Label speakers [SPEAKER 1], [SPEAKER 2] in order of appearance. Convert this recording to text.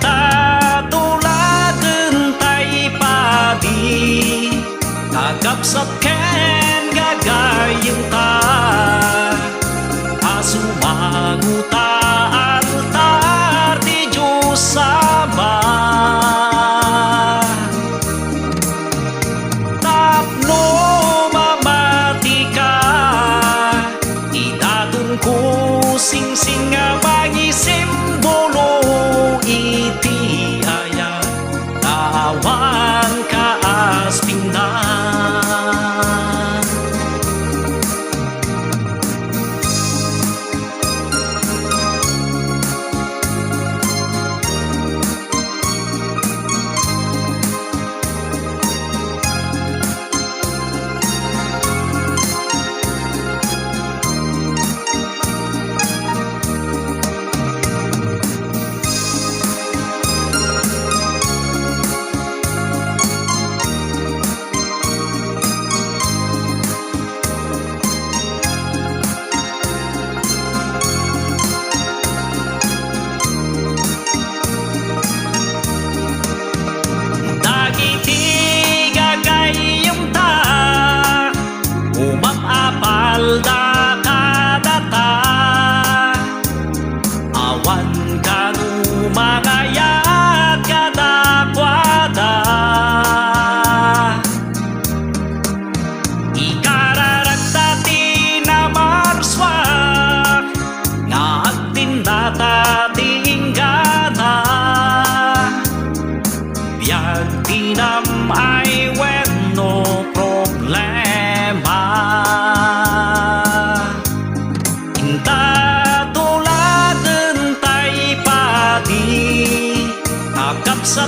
[SPEAKER 1] Intatulaken tay padi Tagap sa ken gagayeng ta Asumanguta altar di Diyos Ama Tapno mamati ka Idatun ko sing-sing nga magisimbolo iti aya Tawan ka aspingnan Alda kadata Awan kanu mangayat kadakwada Ikararagtati na marswak Nga agtindata tinggana Biag tinam ay no problema Intatulaken tay padi Tagap sa